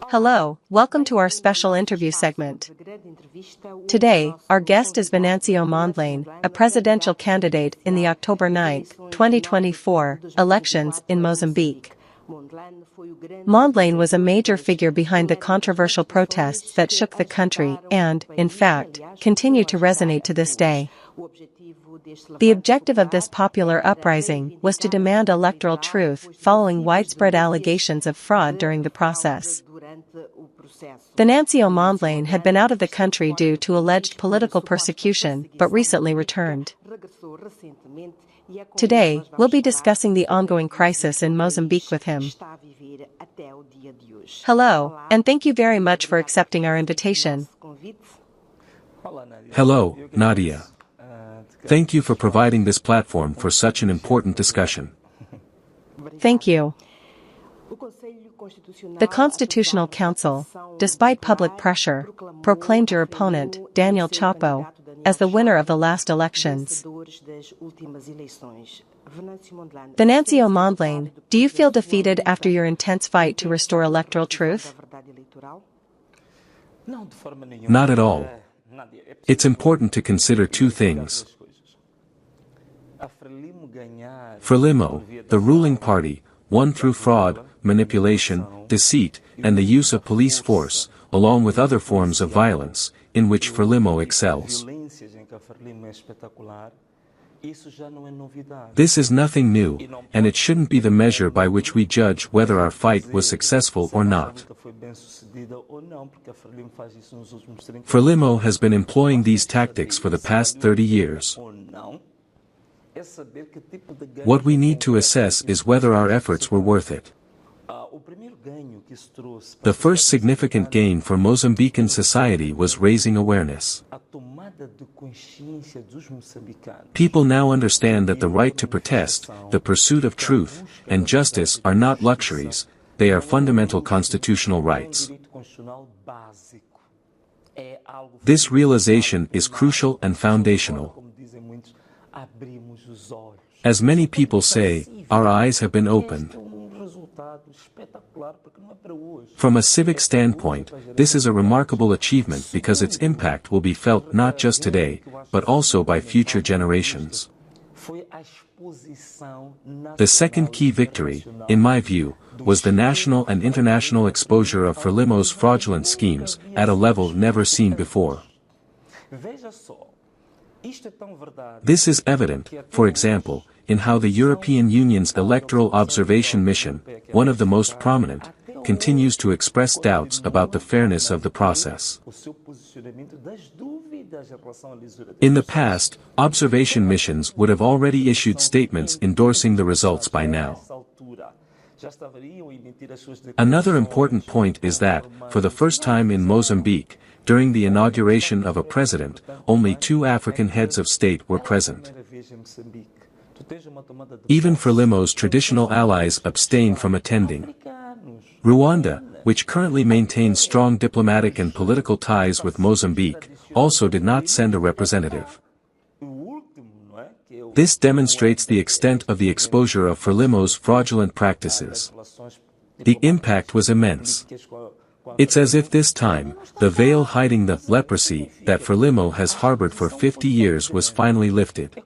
Hello, welcome to our special interview segment. Today, our guest is Venâncio Mondlane, a presidential candidate in the October 9, 2024, elections in Mozambique. Mondlane was a major figure behind the controversial protests that shook the country and, in fact, continue to resonate to this day. The objective of this popular uprising was to demand electoral truth following widespread allegations of fraud during the process. Venâncio Mondlane had been out of the country due to alleged political persecution but recently returned. Today, we'll be discussing the ongoing crisis in Mozambique with him. Hello, and thank you very much for accepting our invitation. Hello, Nadia. Thank you for providing this platform for such an important discussion. Thank you. The Constitutional Council, despite public pressure, proclaimed your opponent, Daniel Chapo, as the winner of the last elections. Venâncio Mondlane, do you feel defeated after your intense fight to restore electoral truth? Not at all. It's important to consider two things. Frelimo, the ruling party, won through fraud, manipulation, deceit, and the use of police force, along with other forms of violence, in which Frelimo excels. This is nothing new, and it shouldn't be the measure by which we judge whether our fight was successful or not. Frelimo has been employing these tactics for the past 30 years. What we need to assess is whether our efforts were worth it. The first significant gain for Mozambican society was raising awareness. People now understand that the right to protest, the pursuit of truth, and justice are not luxuries, they are fundamental constitutional rights. This realization is crucial and foundational. As many people say, our eyes have been opened. From a civic standpoint, this is a remarkable achievement because its impact will be felt not just today, but also by future generations. The second key victory, in my view, was the national and international exposure of Frelimo's fraudulent schemes at a level never seen before. This is evident, for example, in how the European Union's Electoral Observation Mission, one of the most prominent, continues to express doubts about the fairness of the process. In the past, observation missions would have already issued statements endorsing the results by now. Another important point is that, for the first time in Mozambique, during the inauguration of a president, only 2 African heads of state were present. Even Frelimo's traditional allies abstained from attending. Rwanda, which currently maintains strong diplomatic and political ties with Mozambique, also did not send a representative. This demonstrates the extent of the exposure of Frelimo's fraudulent practices. The impact was immense. It's as if this time, the veil hiding the leprosy that Frelimo has harbored for 50 years was finally lifted.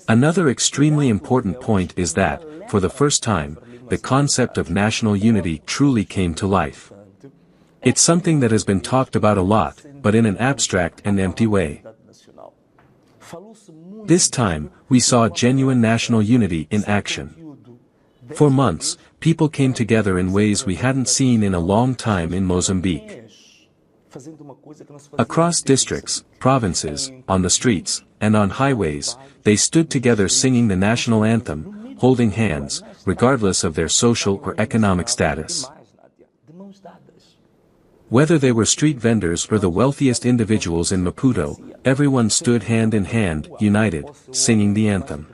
Another extremely important point is that, for the first time, the concept of national unity truly came to life. It's something that has been talked about a lot, but in an abstract and empty way. This time, we saw genuine national unity in action. For months, people came together in ways we hadn't seen in a long time in Mozambique. Across districts, provinces, on the streets, and on highways, they stood together singing the national anthem, holding hands, regardless of their social or economic status. Whether they were street vendors or the wealthiest individuals in Maputo, everyone stood hand in hand, united, singing the anthem.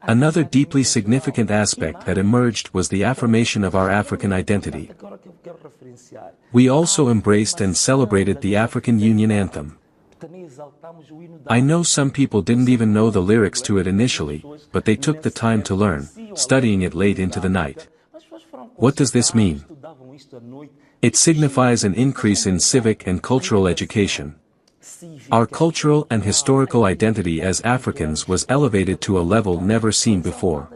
Another deeply significant aspect that emerged was the affirmation of our African identity. We also embraced and celebrated the African Union anthem. I know some people didn't even know the lyrics to it initially, but they took the time to learn, studying it late into the night. What does this mean? It signifies an increase in civic and cultural education. Our cultural and historical identity as Africans was elevated to a level never seen before.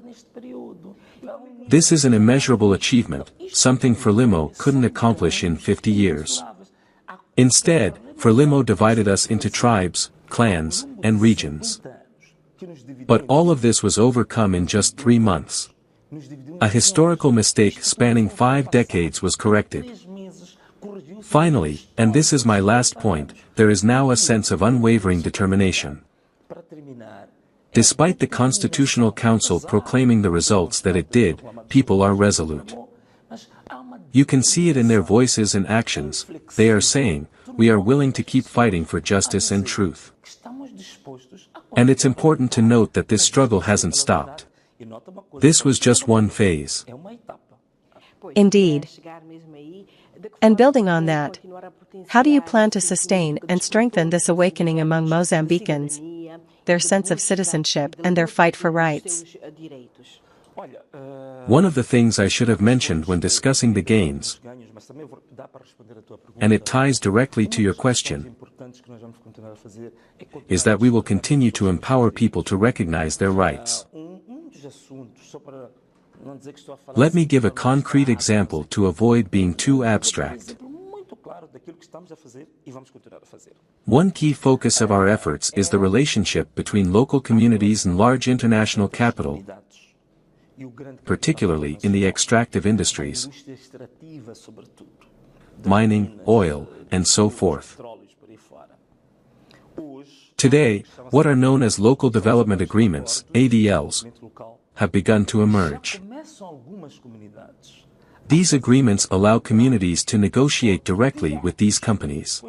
This is an immeasurable achievement, something Frelimo couldn't accomplish in 50 years. Instead, Frelimo divided us into tribes, clans, and regions. But all of this was overcome in just 3 months. A historical mistake spanning 5 decades was corrected. Finally, and this is my last point, there is now a sense of unwavering determination. Despite the Constitutional Council proclaiming the results that it did, people are resolute. You can see it in their voices and actions. They are saying, we are willing to keep fighting for justice and truth. And it's important to note that this struggle hasn't stopped. This was just one phase. Indeed. And building on that, how do you plan to sustain and strengthen this awakening among Mozambicans, their sense of citizenship and their fight for rights? One of the things I should have mentioned when discussing the gains, and it ties directly to your question, is that we will continue to empower people to recognize their rights. Let me give a concrete example to avoid being too abstract. One key focus of our efforts is the relationship between local communities and large international capital, particularly in the extractive industries, mining, oil, and so forth. Today, what are known as local development agreements, ADLs, have begun to emerge. These agreements allow communities to negotiate directly with these companies.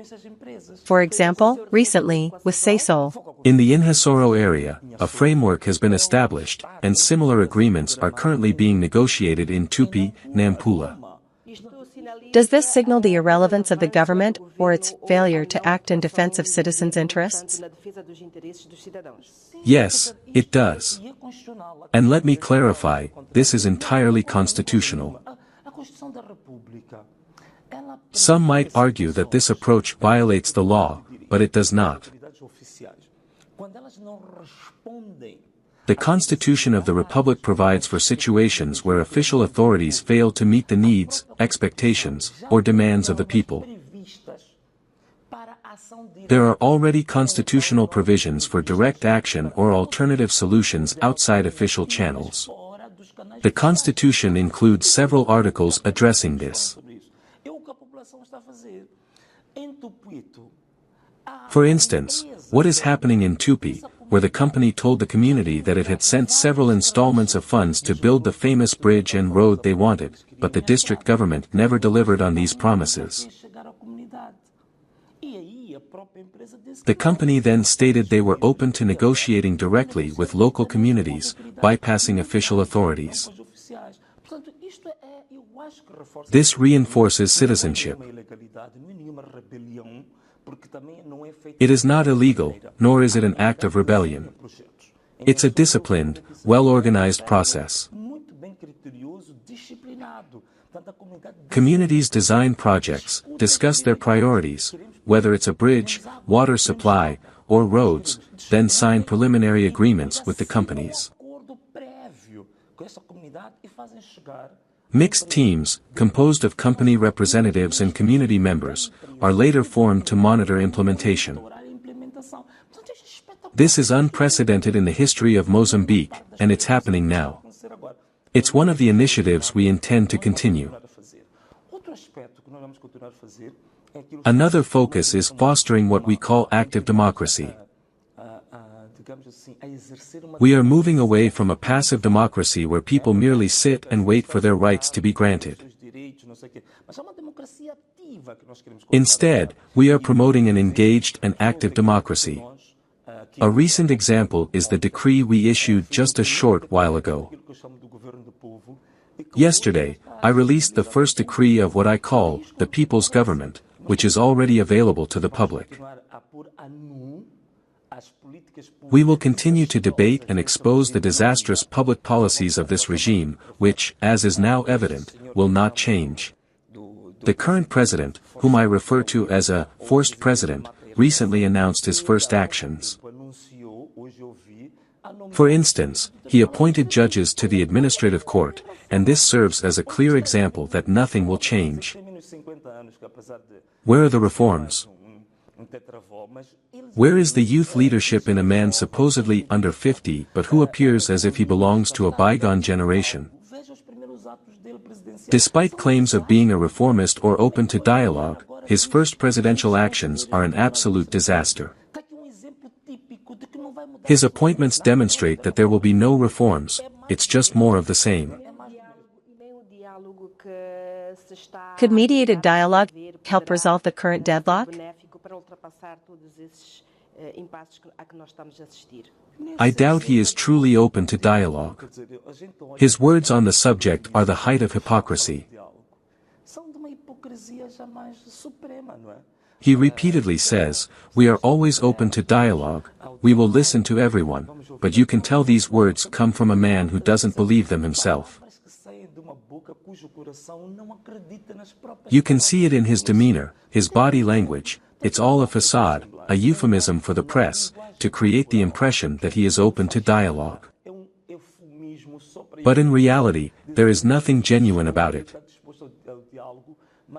For example, recently, with Sesol. In the Inhasoro area, a framework has been established, and similar agreements are currently being negotiated in Tupi, Nampula. Does this signal the irrelevance of the government or its failure to act in defense of citizens' interests? Yes, it does. And let me clarify, this is entirely constitutional. Some might argue that this approach violates the law, but it does not. The Constitution of the Republic provides for situations where official authorities fail to meet the needs, expectations, or demands of the people. There are already constitutional provisions for direct action or alternative solutions outside official channels. The Constitution includes several articles addressing this. For instance, what is happening in Tupi, where the company told the community that it had sent several installments of funds to build the famous bridge and road they wanted, but the district government never delivered on these promises. The company then stated they were open to negotiating directly with local communities, bypassing official authorities. This reinforces citizenship. It is not illegal, nor is it an act of rebellion. It's a disciplined, well-organized process. Communities design projects, discuss their priorities, whether it's a bridge, water supply, or roads, then sign preliminary agreements with the companies. Mixed teams, composed of company representatives and community members, are later formed to monitor implementation. This is unprecedented in the history of Mozambique, and it's happening now. It's one of the initiatives we intend to continue. Another focus is fostering what we call active democracy. We are moving away from a passive democracy where people merely sit and wait for their rights to be granted. Instead, we are promoting an engaged and active democracy. A recent example is the decree we issued just a short while ago. Yesterday, I released the first decree of what I call the People's Government, which is already available to the public. We will continue to debate and expose the disastrous public policies of this regime, which, as is now evident, will not change. The current president, whom I refer to as a forced president, recently announced his first actions. For instance, he appointed judges to the administrative court, and this serves as a clear example that nothing will change. Where are the reforms? Where is the youth leadership in a man supposedly under 50 but who appears as if he belongs to a bygone generation? Despite claims of being a reformist or open to dialogue, his first presidential actions are an absolute disaster. His appointments demonstrate that there will be no reforms, it's just more of the same. Could mediated dialogue help resolve the current deadlock? I doubt he is truly open to dialogue. His words on the subject are the height of hypocrisy. He repeatedly says, "We are always open to dialogue, we will listen to everyone," but you can tell these words come from a man who doesn't believe them himself. You can see it in his demeanor, his body language. It's all a facade, a euphemism for the press, to create the impression that he is open to dialogue. But in reality, there is nothing genuine about it.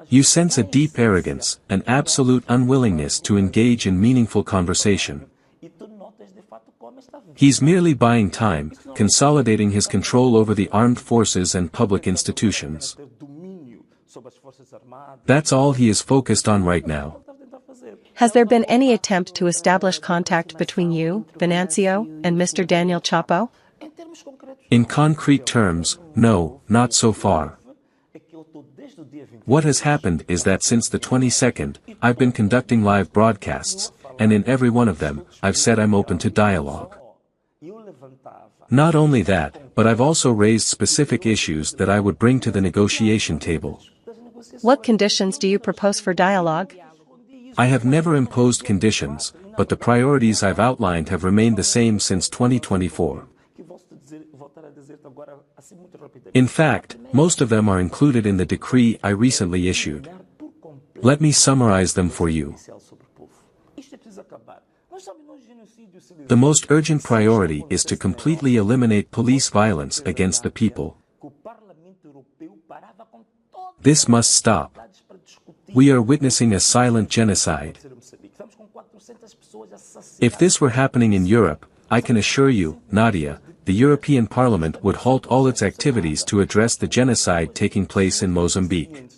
You sense a deep arrogance, an absolute unwillingness to engage in meaningful conversation. He's merely buying time, consolidating his control over the armed forces and public institutions. That's all he is focused on right now. Has there been any attempt to establish contact between you, Venâncio, and Mr. Daniel Chapo? In concrete terms, no, not so far. What has happened is that since the 22nd, I've been conducting live broadcasts, and in every one of them, I've said I'm open to dialogue. Not only that, but I've also raised specific issues that I would bring to the negotiation table. What conditions do you propose for dialogue? I have never imposed conditions, but the priorities I've outlined have remained the same since 2024. In fact, most of them are included in the decree I recently issued. Let me summarize them for you. The most urgent priority is to completely eliminate police violence against the people. This must stop. We are witnessing a silent genocide. If this were happening in Europe, I can assure you, Nadia, the European Parliament would halt all its activities to address the genocide taking place in Mozambique.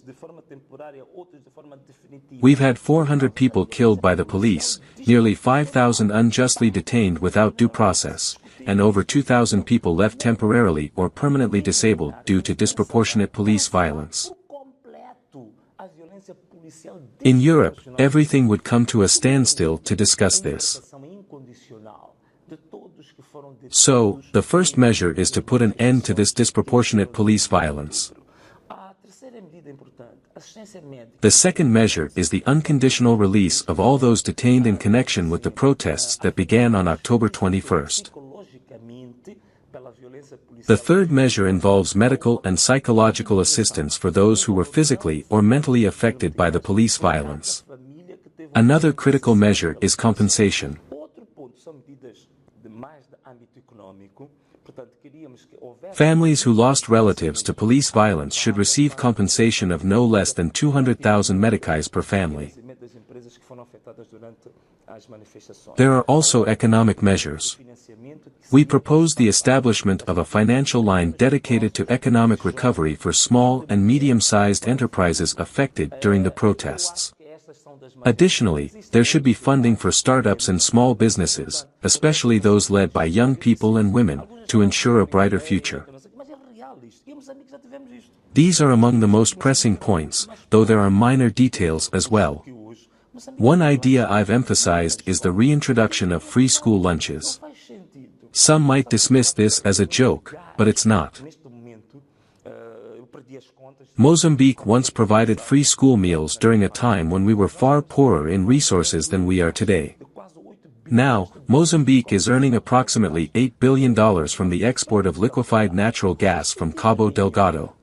We've had 400 people killed by the police, nearly 5,000 unjustly detained without due process, and over 2,000 people left temporarily or permanently disabled due to disproportionate police violence. In Europe, everything would come to a standstill to discuss this. So, the first measure is to put an end to this disproportionate police violence. The second measure is the unconditional release of all those detained in connection with the protests that began on October 21st. The third measure involves medical and psychological assistance for those who were physically or mentally affected by the police violence. Another critical measure is compensation. Families who lost relatives to police violence should receive compensation of no less than 200,000 meticais per family. There are also economic measures. We propose the establishment of a financial line dedicated to economic recovery for small and medium-sized enterprises affected during the protests. Additionally, there should be funding for startups and small businesses, especially those led by young people and women, to ensure a brighter future. These are among the most pressing points, though there are minor details as well. One idea I've emphasized is the reintroduction of free school lunches. Some might dismiss this as a joke, but it's not. Mozambique once provided free school meals during a time when we were far poorer in resources than we are today. Now, Mozambique is earning approximately $8 billion from the export of liquefied natural gas from Cabo Delgado.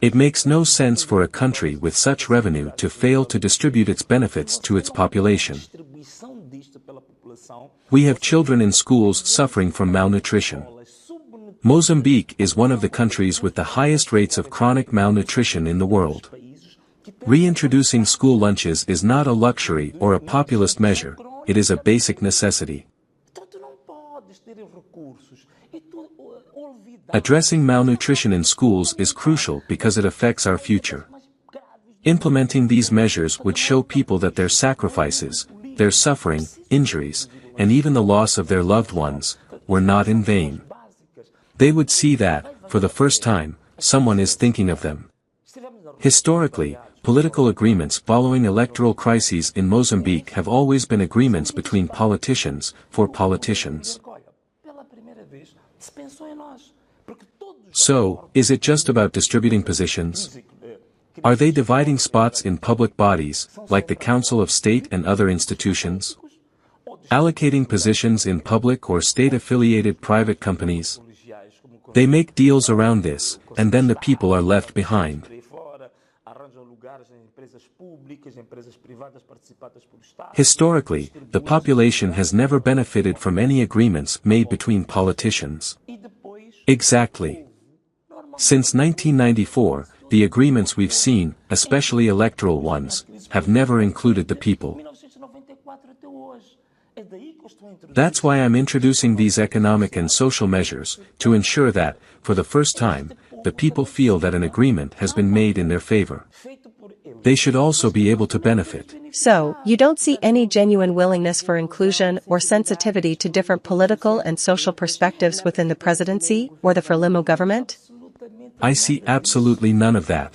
It makes no sense for a country with such revenue to fail to distribute its benefits to its population. We have children in schools suffering from malnutrition. Mozambique is one of the countries with the highest rates of chronic malnutrition in the world. Reintroducing school lunches is not a luxury or a populist measure, it is a basic necessity. Addressing malnutrition in schools is crucial because it affects our future. Implementing these measures would show people that their sacrifices, their suffering, injuries, and even the loss of their loved ones, were not in vain. They would see that, for the first time, someone is thinking of them. Historically, political agreements following electoral crises in Mozambique have always been agreements between politicians, for politicians. So, is it just about distributing positions? Are they dividing spots in public bodies, like the Council of State and other institutions? Allocating positions in public or state-affiliated private companies? They make deals around this, and then the people are left behind. Historically, the population has never benefited from any agreements made between politicians. Exactly. Since 1994, the agreements we've seen, especially electoral ones, have never included the people. That's why I'm introducing these economic and social measures, to ensure that, for the first time, the people feel that an agreement has been made in their favor. They should also be able to benefit. So, you don't see any genuine willingness for inclusion or sensitivity to different political and social perspectives within the presidency or the Frelimo government? I see absolutely none of that.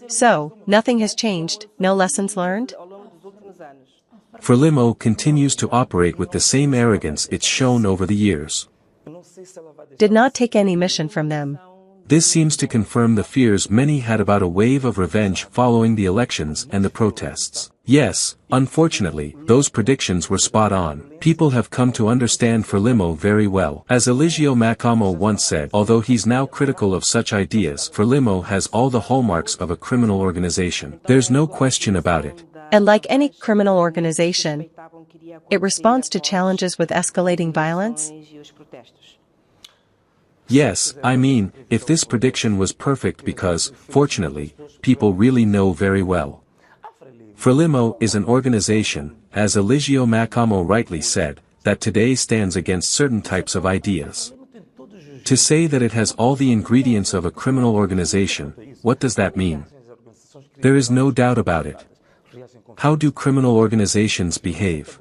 So, nothing has changed, no lessons learned? Frelimo continues to operate with the same arrogance it's shown over the years. Did not take any mission from them. This seems to confirm the fears many had about a wave of revenge following the elections and the protests. Yes, unfortunately, those predictions were spot on. People have come to understand Frelimo very well. As Eligio Macamo once said, although he's now critical of such ideas, Frelimo has all the hallmarks of a criminal organization. There's no question about it. And like any criminal organization, it responds to challenges with escalating violence? Yes, I mean, if this prediction was perfect because, fortunately, people really know very well. Frelimo is an organization, as Eligio Macamo rightly said, that today stands against certain types of ideas. To say that it has all the ingredients of a criminal organization, what does that mean? There is no doubt about it. How do criminal organizations behave?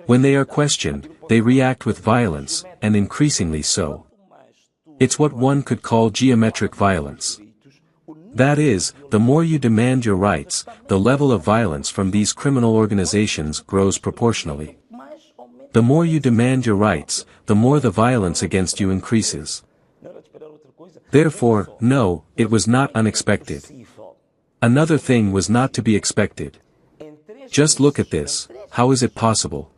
When they are questioned, they react with violence, and increasingly so. It's what one could call geometric violence. That is, the more you demand your rights, the level of violence from these criminal organizations grows proportionally. The more you demand your rights, the more the violence against you increases. Therefore, no, it was not unexpected. Another thing was not to be expected. Just look at this, how is it possible?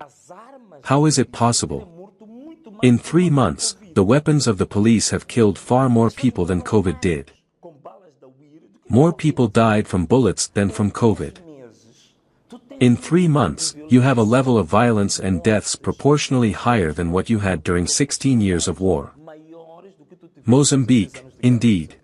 How is it possible? In 3 months, the weapons of the police have killed far more people than COVID did. More people died from bullets than from COVID. In 3 months, you have a level of violence and deaths proportionally higher than what you had during 16 years of war. Mozambique, indeed.